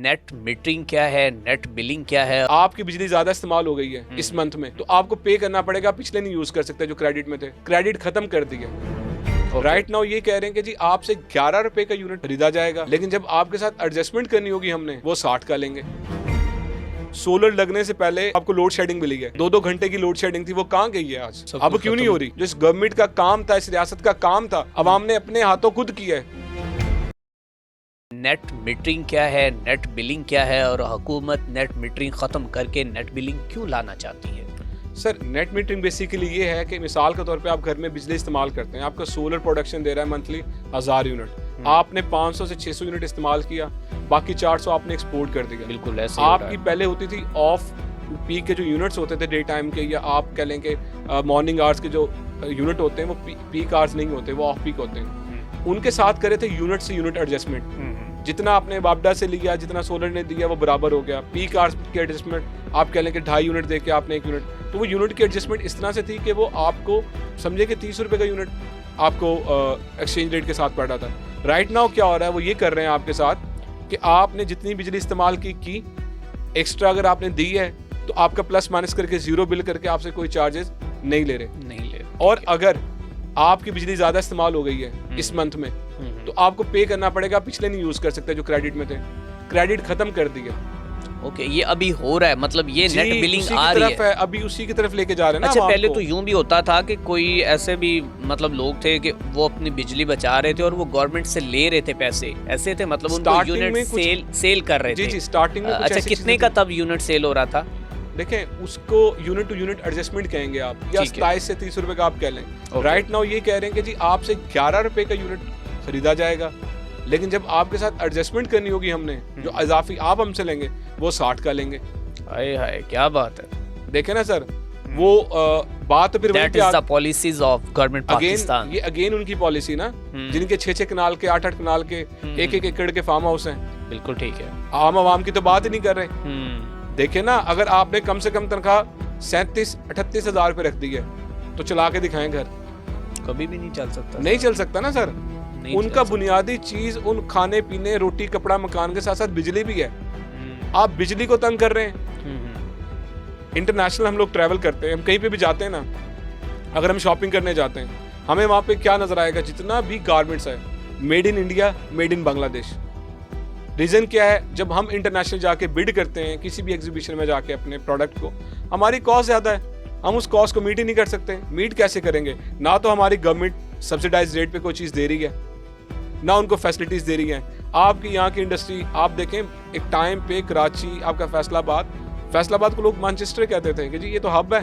Net metering क्या है, net billing क्या है? आपकी बिजली ज्यादा इस्तेमाल हो गई है इस मंथ में, तो आपको पे करना पड़ेगा। पिछले नहीं यूज कर सकते जो क्रेडिट में थे, क्रेडिट खत्म कर दिया। राइट नाउ ये कह रहे हैं कि जी आपसे 11 रुपए का यूनिट खरीदा जाएगा, लेकिन जब आपके साथ एडजस्टमेंट करनी होगी हमने, वो 60 का लेंगे। सोलर लगने से पहले आपको लोड शेडिंग मिली है, 2-2 घंटे की लोड शेडिंग थी, वो कहाँ गई है आज? अब क्यों नहीं हो रही? जो इस गवर्नमेंट का काम था, इस रियासत का काम था, अवाम ने अपने हाथों खुद किया है। नेट मीटरिंग क्या है, नेट बिलिंग क्या है, और हुकूमत नेट मीटरिंग खत्म करके नेट बिलिंग क्यों लाना चाहती है? सर, नेट मीटरिंग बेसिकली ये है कि मिसाल के तौर पे आप घर में बिजली इस्तेमाल करते हैं, आपका सोलर प्रोडक्शन दे रहा है मंथली 1000 यूनिट, आपने 500 से 600 यूनिट इस्तेमाल किया, बाकी 400 आपने एक्सपोर्ट कर दिया। बिल्कुल ऐसे आपकी पहले होती थी ऑफ पीक के जो यूनिट्स होते थे डे टाइम के, या आप कह लें कि मॉर्निंग आवर्स के जो यूनिट होते हैं वो पीक आवर्स नहीं होते, वो ऑफ पीक होते हैं। उनके साथ करे थे यूनिट से यूनिट एडजस्टमेंट, जितना आपने बाबडा से लिया, जितना सोलर ने दिया वो बराबर हो गया। पीक आवर्स की एडजस्टमेंट आप कह लें कि 2.5 यूनिट दे के आपने 1 यूनिट, तो वो यूनिट की एडजस्टमेंट इस तरह से थी कि वो आपको समझे कि 30 रुपए का यूनिट आपको एक्सचेंज रेट के साथ पड़ रहा था। राइट नाउ क्या हो रहा है, वो ये कर रहे हैं आपके साथ कि आपने जितनी बिजली इस्तेमाल की एक्स्ट्रा अगर आपने दी है तो आपका प्लस माइनस करके 0 बिल करके आपसे कोई चार्जेस नहीं ले रहे। और अगर आपकी बिजली ज्यादा इस्तेमाल हो गई है इस मंथ में, तो आपको पे करना पड़ेगा। पिछले नहीं यूज कर सकते जो क्रेडिट में थे, क्रेडिट खत्म कर दिया। ओके, ये अभी हो रहा है, मतलब ये नेट बिलिंग आ रही है अभी उसी की तरफ लेके जा रहे हैं ना। अच्छा, पहले तो यूं भी होता था कि कोई ऐसे भी मतलब लोग थे कि वो अपनी बिजली बचा रहे थे और वो गवर्नमेंट से ले रहे थे पैसे, ऐसे थे, मतलब उनको यूनिट सेल कर रहे थे। जी, स्टार्टिंग में अच्छा, कितने का तब यूनिट सेल हो रहा था? देखें, उसको यूनिट टू यूनिट एडजस्टमेंट कहेंगे आप, या 27 से 30 रुपए का आप कह लें। राइट नाउ ये कह रहे हैं कि जी आपसे 11 रुपए का यूनिट खरीदा जाएगा, लेकिन जब आपके साथ एडजस्टमेंट करनी होगी हमने, जो इजाफी आप हमसे लेंगे वो 60 का लेंगे। हाय हाय, क्या बात है। देखे ना सर, वो बात तो फिर That is the policies of government Pakistan. ये अगेन उनकी पॉलिसी ना, जिनके 6-6 कनाल के 8-8 कनाल के 1-1 एकड़ के फार्म हाउस हैं। बिल्कुल ठीक है, आम आवाम की तो बात ही नहीं कर रहे। देखे ना, अगर आपने कम से कम तनख्वाह 37-38 हजार रुपए रख दी है, तो चला के दिखाएं घर, कभी भी नहीं चल सकता। नहीं चल सकता ना सर। उनका बुनियादी चीज, उन खाने पीने, रोटी कपड़ा मकान के साथ साथ बिजली भी है। आप बिजली को तंग कर रहे हैं। इंटरनेशनल हम लोग ट्रैवल करते हैं, हम कहीं पे भी जाते हैं ना, अगर हम शॉपिंग करने जाते हैं, हमें वहां पे क्या नजर आएगा? जितना भी गारमेंट्स है, made in India, made in Bangladesh. Reason क्या है? जब हम इंटरनेशनल जाके बिड करते हैं किसी भी एग्जीबिशन में जाके अपने प्रोडक्ट को, हमारी कॉस्ट ज्यादा है, हम उस कॉस्ट को मीट ही नहीं कर सकते। मीट कैसे करेंगे? ना तो हमारी गवर्नमेंट सब्सिडाइज रेट पे कोई चीज दे रही है, ना उनको फैसिलिटीज दे रही है। आपकी यहाँ की इंडस्ट्री आप देखें, एक टाइम पे कराची, आपका फैसलाबाद को लोग मैनचेस्टर कहते थे कि जी ये तो हब है,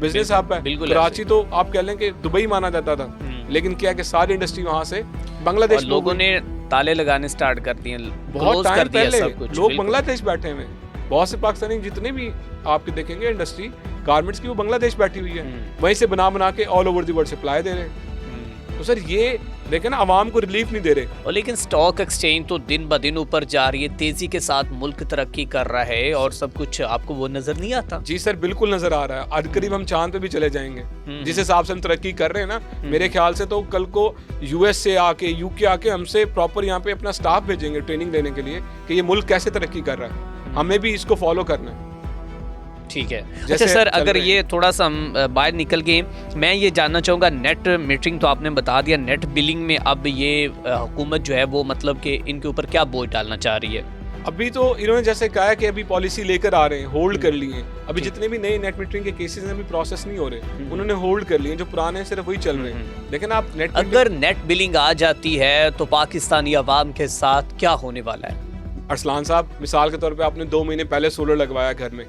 बिजनेस हब है। कराची तो आप कह लें कि दुबई माना जाता था, लेकिन क्या है कि सारी इंडस्ट्री वहां से बांग्लादेश, लोगों ने ताले लगाने स्टार्ट कर दिए, बहुत टाइम पहले लोग बांग्लादेश बैठे हुए। बहुत से पाकिस्तानी जितने भी आपके देखेंगे इंडस्ट्री गारमेंट्स की, वो बांग्लादेश बैठी हुई है, वहीं से बना के all over the world supply दे रहे हैं। तो सर ये देखें ना, आवाम को रिलीफ नहीं दे रहे। और लेकिन स्टॉक एक्सचेंज तो दिन ब दिन ऊपर जा रही है, तेजी के साथ मुल्क तरक्की कर रहा है, और सब कुछ आपको वो नजर नहीं आता? जी सर, बिल्कुल नजर आ रहा है। आज करीब हम चांद पे भी चले जाएंगे जिस हिसाब से हम तरक्की कर रहे हैं ना। मेरे ख्याल से तो कल को यूएस से आके, यूके आके हमसे प्रॉपर यहाँ पे अपना स्टाफ भेजेंगे ट्रेनिंग देने के लिए कि ये मुल्क कैसे तरक्की कर रहा है, हमें भी इसको फॉलो करना है। ठीक है। अच्छा सर, अगर ये थोड़ा सा हम बाहर निकल गए, मैं ये जानना चाहूँगा, नेट मीटरिंग तो आपने बता दिया, नेट बिलिंग में अब ये हुकूमत जो है वो मतलब कि इनके ऊपर क्या बोझ डालना चाह रही है? अभी तो इन्होंने जैसे कहा है कि अभी पॉलिसी लेकर आ रहे हैं, होल्ड कर लिए हैं। अभी जितने भी नए नेट मीटरिंग के केसेस हैं अभी प्रोसेस नहीं हो रहे, उन्होंने होल्ड कर लिए, जो पुराने हैं सिर्फ वही चल रहे हैं। लेकिन आप अगर नेट बिलिंग आ जाती है तो पाकिस्तानी अवाम के साथ क्या होने वाला है? अरसलान साहब, मिसाल के तौर पे आपने 2 महीने पहले सोलर लगवाया घर में,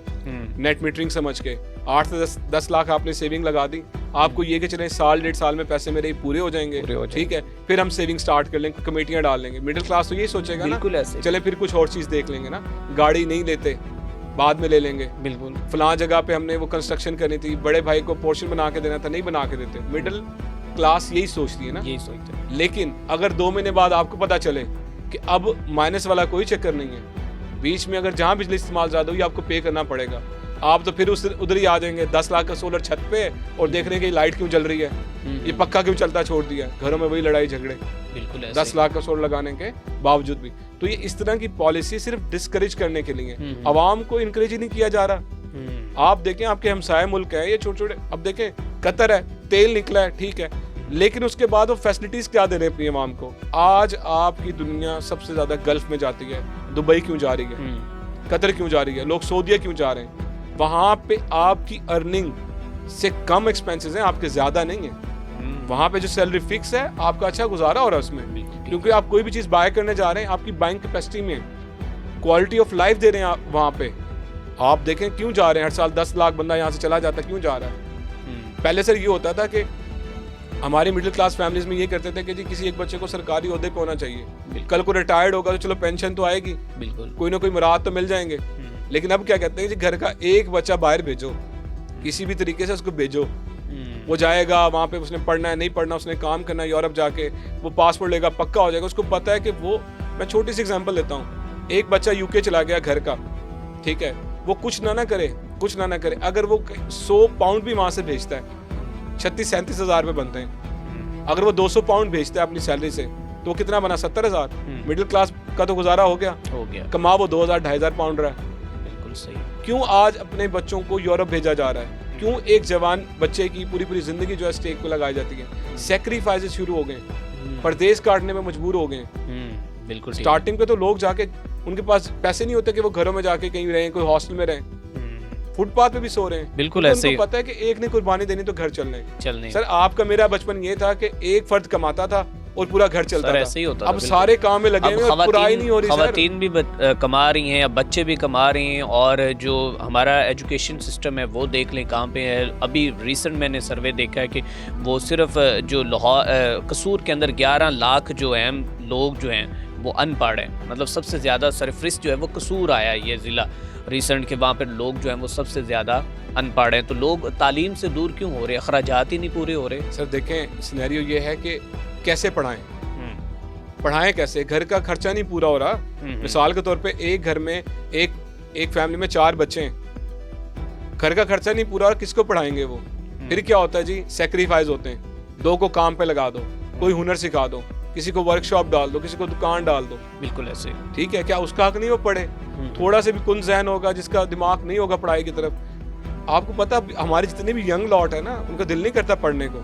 नेट मीटरिंग समझ के 8 से 10 लाख आपने सेविंग लगा दी। आपको ये कि चले 1-1.5 साल में पैसे मेरे पूरे हो जाएंगे, ठीक है, फिर हम सेविंग स्टार्ट कर लेंगे, कमेटियां डाल लेंगे। मिडिल क्लास तो ये सोचेगा ना, चले फिर कुछ और चीज देख लेंगे ना, गाड़ी नहीं लेते, बाद में ले लेंगे। बिल्कुल, फलां जगह पे हमने वो कंस्ट्रक्शन करनी थी, बड़े भाई को पोर्शन बना के देना था, नहीं बना के देते। मिडिल क्लास यही सोचती है ना, यही सोचते हैं। लेकिन अगर 2 महीने बाद आपको पता चले कि अब माइनस वाला कोई चक्कर नहीं है, बीच में अगर जहां बिजली इस्तेमाल ज्यादा हुई आपको पे करना पड़ेगा, आप तो फिर उधर ही आ जाएंगे। 10 लाख का सोलर छत पे और देख रहे हैं कि लाइट क्यों जल रही है, ये पक्का क्यों चलता छोड़ दिया, घरों में वही लड़ाई झगड़े, बिल्कुल 10 लाख का सोलर लगाने के बावजूद भी। तो ये इस तरह की पॉलिसी सिर्फ डिस्करेज करने के लिए, आवाम को इनकरेज ही नहीं किया जा रहा। आप देखें आपके हमसाए मुल्क है ये छोटे छोटे, अब देखें कतर है, तेल निकला है, ठीक है, लेकिन उसके बाद वो फैसिलिटीज क्या दे रहे हैं अपनी आवाम को। आज आपकी दुनिया सबसे ज्यादा गल्फ में जाती है, दुबई क्यों जा रही है, कतर क्यों जा रही है, लोग सऊदीया क्यों जा रहे हैं? वहां पे आपकी अर्निंग से कम एक्सपेंसेस हैं, आपके ज्यादा नहीं है। वहां पे जो सैलरी फिक्स है, आपका अच्छा गुजारा हो रहा है उसमें, क्योंकि आप कोई भी चीज बाय करने जा रहे हैं, आपकी बाइंग कैपेसिटी में क्वालिटी ऑफ लाइफ दे रहे हैं आप वहां पे। आप देखें क्यों जा रहे हैं, हर साल 10 लाख बंदा यहाँ से चला जाता है, क्यों जा रहा है? पहले सर ये होता था कि हमारी मिडिल क्लास फैमिलीज में ये करते थे कि जी किसी एक बच्चे को सरकारी ओहदे पे होना चाहिए, कल को रिटायर्ड होगा तो चलो पेंशन तो आएगी, बिल्कुल कोई ना कोई मुराद तो मिल जाएंगे। लेकिन अब क्या कहते हैं जी, घर का एक बच्चा बाहर भेजो, किसी भी तरीके से उसको भेजो, वो जाएगा वहाँ पे, उसने पढ़ना है नहीं पढ़ना, उसने काम करना है यूरोप जाके, वो पासपोर्ट लेगा पक्का हो जाएगा, उसको पता है कि वो, मैं छोटी सी एग्जांपल देता हूँ, एक बच्चा यूके चला गया घर का, ठीक है, वो कुछ ना करे, अगर वो 100 पाउंड भी वहाँ से भेजता है, 36-37 हज़ार रुपये बनते हैं। अगर वो 200 पाउंड भेजता है अपनी सैलरी से, तो वो कितना बना, 70,000। मिडिल क्लास का तो गुजारा हो गया, कमा वो 2,000-2,500 पाउंड रहा है। बिल्कुल सही। क्यों आज अपने बच्चों को यूरोप भेजा जा रहा है? क्यों एक जवान बच्चे की पूरी जिंदगी जो है स्टेक पे लगाई जाती है? सैक्रिफाइसेस शुरू हो गए, परदेश काटने में मजबूर हो गए। बिल्कुल। स्टार्टिंग पे तो लोग जाके, उनके पास पैसे नहीं होते कि वो घरों में जाके कहीं रहें, कोई हॉस्टल में रहें, फुटपाथ पे भी सो रहे हैं। बिल्कुल ऐसे ही। उनको पता है कि एक ने कुर्बानी देनी तो घर चलने। सर आपका मेरा बचपन ये था कि एक फर्द कमाता था और पूरा घर चलता था। ऐसे ही होता अब सारे काम में लगे हुए और बुराई नहीं हो रही। खवातीन भी कमा रही हैं, अब बच्चे भी कमा रहे हैं, और जो हमारा एजुकेशन सिस्टम है वो देख लें कहाँ पे है। अभी रिसेंट मैंने सर्वे देखा है कि वो सिर्फ जो लाहौर कसूर के अंदर 11 लाख जो हैं लोग जो हैं वो अनपढ़ हैं। मतलब सबसे ज़्यादा सरफरिस्त जो है वो कसूर आया है ये ज़िला रिसेंट के, वहाँ पर लोग जो हैं वो सबसे ज़्यादा अनपढ़ हैं। तो लोग तालीम से दूर क्यों हो रहे हैं? अखराजात ही नहीं पूरे हो रहे। सर देखें, सिनेरियो ये है कि कैसे पढ़ाएं कैसे? घर का खर्चा नहीं पूरा हो रहा। मिसाल के तौर पे एक घर में एक फैमिली में 4 बच्चे हैं, घर का खर्चा नहीं पूरा और किसको पढ़ाएंगे वो? फिर क्या होता है जी, सैक्रिफाइस होते हैं। 2 को काम पे लगा दो, कोई हुनर सिखा दो, किसी को वर्कशॉप डाल दो, किसी को दुकान डाल दो। बिल्कुल ऐसे। ठीक है, क्या उसका हक नहीं वो पढ़े? थोड़ा से भी कुन ज़हन होगा, जिसका दिमाग नहीं होगा पढ़ाई की तरफ। आपको पता हमारे जितने भी यंग लॉट है ना, उनका दिल नहीं करता पढ़ने को।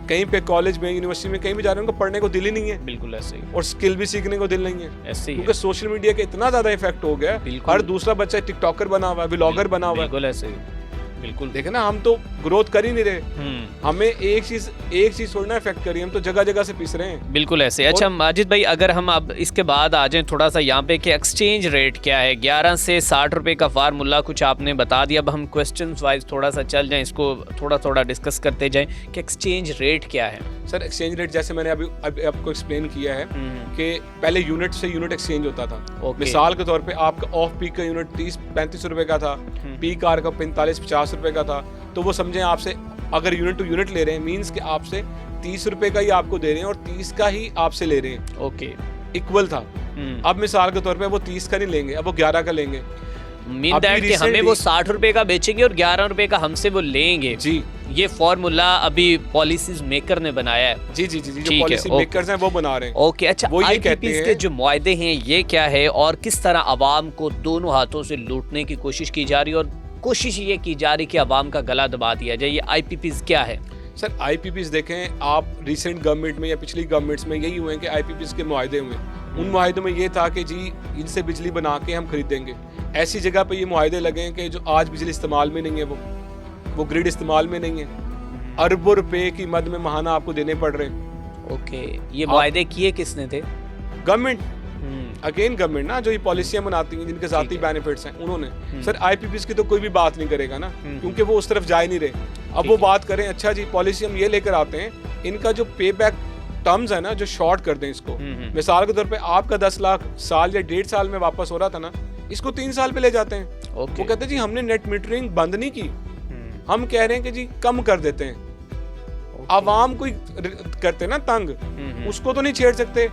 कहीं पे कॉलेज में, यूनिवर्सिटी में कहीं भी जा रहे हैं, उनको पढ़ने को दिल ही नहीं है। बिल्कुल ऐसे ही। और स्किल भी सीखने को दिल नहीं है, ऐसे ही। क्योंकि सोशल मीडिया का इतना ज्यादा इफेक्ट हो गया, हर दूसरा बच्चा टिकटॉकर बना हुआ है, व्लॉगर बना हुआ है। बिल्कुल ऐसे ही। बिल्कुल देखे ना, हम तो ग्रोथ कर ही नहीं रहे। हमें एक चीज थोड़ा इफेक्ट करी, हम तो जगह जगह से पिस रहे हैं। बिल्कुल ऐसे। अच्छा माजिद भाई, अगर हम अब इसके बाद आ जाएं थोड़ा सा यहाँ पे कि एक्सचेंज रेट क्या है? 11 से 60 रुपए का फार्मूला कुछ आपने बता दिया। अब हम क्वेश्चंस वाइज थोड़ा सा चल जाएं, इसको थोड़ा डिस्कस करते जाएं कि एक्सचेंज रेट क्या है। सर एक्सचेंज रेट जैसे मैंने अभी आपको एक्सप्लेन किया है कि पहले यूनिट से यूनिट एक्सचेंज होता था। मिसाल के तौर पे आपका ऑफ पीक का यूनिट 30-35 रुपए का था, पीक आर का 45-50 रुपए का था। तो वो समझें आपसे अगर यूनिट टू यूनिट ले रहे हैं, मीन्स कि आपसे 30 रुपए का ही आपको दे रहे हैं और 30 का ही आपसे ले रहे हैं। ओके, इक्वल था। अब मिसाल के तौर पे वो 30 का नहीं लेंगे, अब वो 11 का लेंगे। मीन दैट कि हमें वो 60 रुपए का बेचेंगे और 11 रुपए का हमसे वो लेंगे। जी, ये फॉर्मूला अभी पॉलिसीज मेकर ने बनाया है। जी, जो पॉलिसी मेकर्स हैं वो बना रहे हैं। ओके, अच्छा, वो ये कहते हैं के जो मुआहदे हैं ये क्या है और किस तरह आवाम को दोनों हाथों से लूटने की कोशिश की जा रही है, और कोशिश ये की जा रही कि आवाम का गला दबा दिया जाए। ये आईपीपीज क्या है? सर आईपीपीज देखें आप, रिसेंट गवर्नमेंट में या पिछली गवर्नमेंट्स में यही हुए कि आईपीपीज के मुआहदे हुए। उन मुआहदों में ये था कि जी इनसे बिजली बना के हम खरीदेंगे। ऐसी जगह पे ये मुआहदे लगे कि जो आज बिजली इस्तेमाल में नहीं है, वो ग्रिड इस्तेमाल में नहीं है, अरबों रुपए की मद में महाना आपको देने पड़ रहे हैं। ओके, ये मुआहदे किए किसने थे? गवर्नमेंट। अगेन गवर्नमेंट ना, जो ये पॉलिसियां बनाती हैं जिनके जाती बेनिफिट्स हैं उन्होंने। सर आईपीपीज की तो कोई भी बात नहीं करेगा ना, क्योंकि वो उस तरफ जा ही नहीं रहे। अब वो बात करें, अच्छा जी पॉलिसी हम ये लेकर आते हैं, इनका जो पे बैक टर्म्स है ना, जो शॉर्ट कर दें इसको। मिसाल के तौर पे आपका 10 लाख साल या 1.5 साल में वापस हो रहा था ना, इसको 3 साल पे ले जाते हैं। वो कहते हैं जी हमने नेट मीटरिंग बंद नहीं की, हम कह रहे हैं कि जी कम कर देते हैं। आवाम को करते ना तंग, उसको तो नहीं छेड़ सकते।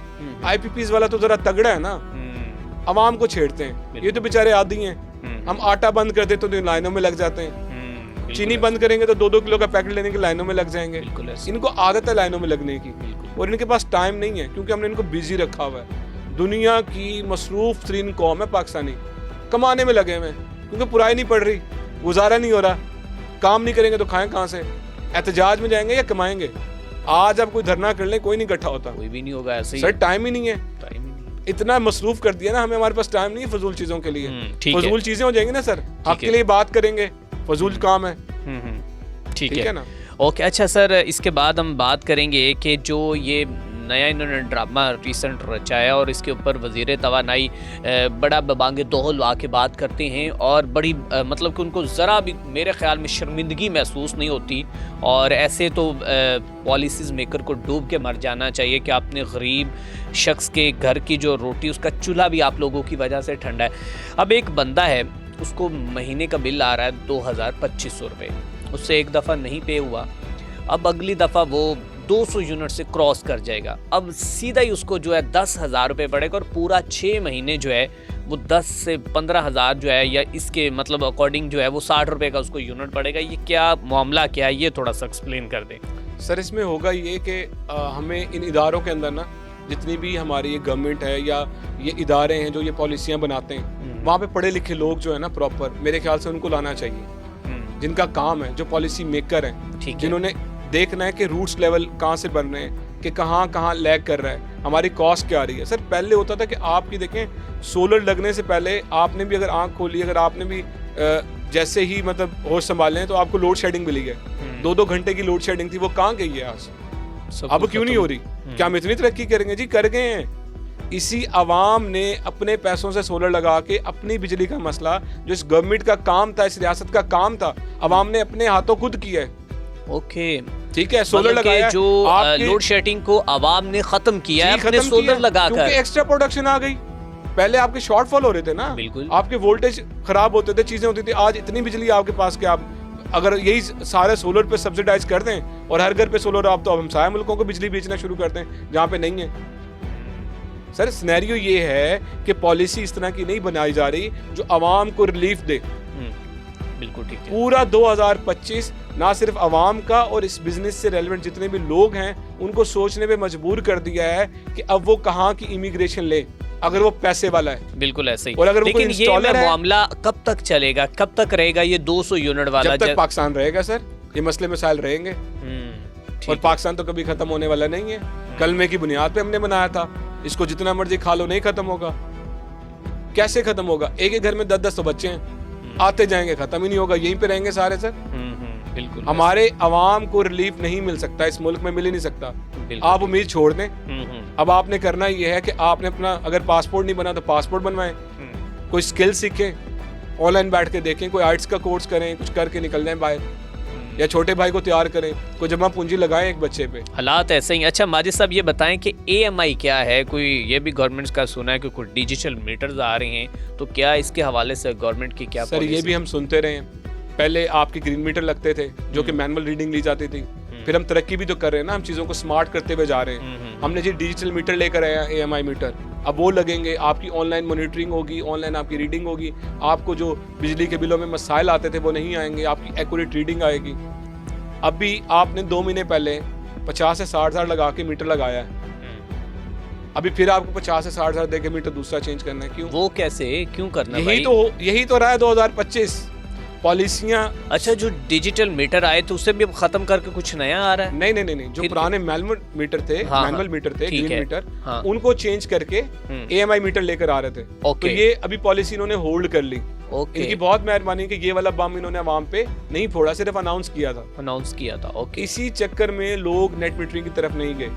आईपीपीज वाला तो जरा तगड़ा है ना, आवाम को छेड़ते हैं। ये तो बेचारे आदी हैं। हम आटा बंद कर देते तो लाइनों में लग जाते हैं, चीनी बंद करेंगे तो 2-2 किलो का पैकेट लेने की लाइनों में लग जाएंगे। इनको आदत है लाइनों में लगने की, और इनके पास टाइम नहीं है क्योंकि हमने इनको बिजी रखा हुआ है। दुनिया की मसरूफ तरीन कौम है पाकिस्तानी, कमाने में लगे हुए हैं, क्योंकि पुराई नहीं पड़ रही, गुजारा नहीं हो रहा, काम नहीं करेंगे तो खाएं कहाँ से, एहतजाज में जाएंगे या कमाएंगे। आज आप कोई धरना कर ले, कोई नहीं इकट्ठा होता, कोई भी नहीं होगा ऐसे ही। सर टाइम ही नहीं है, इतना मसरूफ कर दिया ना हमें, हमारे पास टाइम नहीं है फजूल चीजों के लिए। फजूल चीजें हो जाएंगी ना सर, आपके लिए बात करेंगे, फजूल काम है। ठीक है ना। ओके, अच्छा सर, इसके बाद हम बात करेंगे कि जो ये नया इन्होंने ड्रामा रिसेंट रचाया और इसके ऊपर वज़ीर तवानाई बड़ा बबांगे दोहल आके बात करते हैं और बड़ी मतलब कि उनको ज़रा भी मेरे ख़्याल में शर्मिंदगी महसूस नहीं होती। और ऐसे तो पॉलिसीज़ मेकर को डूब के मर जाना चाहिए कि आपने गरीब शख्स के घर की जो रोटी, उसका चूल्हा भी आप लोगों की वजह से ठंडा है। अब एक बंदा है, उसको महीने का बिल आ रहा है 2250 रुपये, उससे एक दफ़ा नहीं पे हुआ, अब अगली दफ़ा वो 200 यूनिट से क्रॉस कर जाएगा, अब सीधा ही उसको जो है 10,000 रुपये पड़ेगा और पूरा 6 महीने जो है वो 10 से 15,000 जो है, या इसके मतलब अकॉर्डिंग जो है वो 60 रुपये का उसको यूनिट पड़ेगा। ये क्या मामला क्या है, ये थोड़ा सा एक्सप्लेन कर दें सर। इसमें होगा ये कि हमें इन इदारों के अंदर ना, जितनी भी हमारी ये गवर्नमेंट है या ये इदारे हैं जो ये पॉलिसियाँ बनाते हैं, वहाँ पे पढ़े लिखे लोग जो है ना प्रॉपर, मेरे ख्याल से उनको लाना चाहिए, जिनका काम है, जो पॉलिसी मेकर हैं, जिन्होंने देखना है कि रूट्स लेवल कहाँ से बन रहे हैं, कि कहाँ कहाँ लैग कर रहा है, हमारी कॉस्ट क्या आ रही है। सर पहले होता था कि आपकी देखें, सोलर लगने से पहले आपने भी अगर आंख खोली, अगर आपने भी जैसे ही मतलब होश संभाले तो आपको लोड शेडिंग मिली है, 2-2 घंटे की लोड शेडिंग थी, वो कहाँ गई है आज, अब क्यों नहीं हो रही? क्या हम इतनी तरक्की करेंगे? जी कर गए हैं। इसी अवाम ने अपने पैसों से सोलर लगा के अपनी बिजली का मसला, जो इस गवर्नमेंट का काम था, इस रियासत का काम था, अवाम ने अपने हाथों खुद किया है। ओके ठीक है, सोलर लगाया, जो लोड शेडिंग को आवाम ने खत्म किया है अपने सोलर लगाकर, क्योंकि एक्स्ट्रा प्रोडक्शन आ गई। पहले आपके शॉर्टफॉल हो रहे थे ना, बिल्कुल आपके वोल्टेज खराब होते थे, चीजें होती थी। आज इतनी बिजली आपके पास कि आप अगर यही सारे सोलर पे सब्सिडाइज कर दें और हर घर पे सोलर, आप तो अब हमसाया मुल्कों को बिजली बेचना शुरू कर दें जहाँ पे नहीं है। सर सिनेरियो ये है कि पॉलिसी इस तरह की नहीं बनाई जा रही जो आवाम को रिलीफ दे। बिल्कुल ठीक है। पूरा 2025 ना सिर्फ आवाम का और इस बिजनेस से रेलेवेंट जितने भी लोग हैं उनको सोचने पे मजबूर कर दिया है कि अब वो कहाँ की इमिग्रेशन ले, अगर वो पैसे वाला है। बिल्कुल ऐसे ही। और अगर लेकिन ये मामला कब तक चलेगा, कब तक रहेगा ये 200 यूनिट वाला? जब तक पाकिस्तान रहेगा सर, ये मसले मसाइल रहेंगे। और पाकिस्तान तो कभी खत्म होने वाला नहीं है। कलमे की बुनियाद पे हमने बनाया था, इसको जितना मर्जी खा लो नहीं खत्म होगा। कैसे खत्म होगा? एक एक घर में 10-10 तो बच्चे हैं, आते जाएंगे, खत्म ही नहीं होगा, यहीं पे रहेंगे सारे सर। बिल्कुल। हमारे अवाम को रिलीफ नहीं मिल सकता, इस मुल्क में मिल ही नहीं सकता। आप उम्मीद छोड़ दें। अब आपने करना ये है कि आपने अपना, अगर पासपोर्ट नहीं बना तो पासपोर्ट बनवाएं, कोई स्किल सीखें, ऑनलाइन बैठ के देखें, कोई आर्ट्स का कोर्स करें, कुछ करके निकल जाएं बाहर, या छोटे भाई को तैयार करें, कोई जमा पूंजी लगाएं एक बच्चे पे। हालात ऐसे ही। अच्छा माजिद साहब ये बताएं कि AMI क्या है? कोई ये भी गवर्नमेंट का सुना है कि कुछ डिजिटल मीटर्स आ रहे हैं, तो क्या इसके हवाले से गवर्नमेंट की क्या सर? ये भी हम सुनते रहे हैं। पहले आपके ग्रीन मीटर लगते थे जो कि मैनुअल रीडिंग ली जाती थी, फिर हम तरक्की भी तो कर रहे हैं ना, हम चीज़ों को स्मार्ट करते हुए जा रहे हैं। हमने जी डिजिटल मीटर लेकर आए हैं, AMI मीटर, अब वो लगेंगे, आपकी ऑनलाइन मॉनिटरिंग होगी, ऑनलाइन आपकी रीडिंग होगी, आपको जो बिजली के बिलों में मसाइल आते थे वो नहीं आएंगे, आपकी एक्यूरेट रीडिंग आएगी। अब भी आपने 2 महीने पहले 50 से 60 हज़ार लगा के मीटर लगाया है, अभी फिर आपको 50 से 60 हज़ार दे के मीटर दूसरा चेंज करना है, क्यों? वो कैसे, क्यों करना? यही तो रहा है 2025 पॉलिसियां। अच्छा, जो डिजिटल मीटर आए थे उसे भी अब खत्म करके कुछ नया आ रहा है? नहीं, जो पुराने मैनुअल मीटर थे, ग्रीन मीटर, उनको चेंज करके AMI मीटर लेकर आ रहे थे। तो ये अभी पॉलिसी इन्होंने होल्ड कर ली। इनकी बहुत मेहरबानी कि ये वाला बम इन्होंने आवाम पे नहीं फोड़ा, सिर्फ अनाउंस किया था। इसी चक्कर में लोग नेट मीटरिंग की तरफ नहीं गए।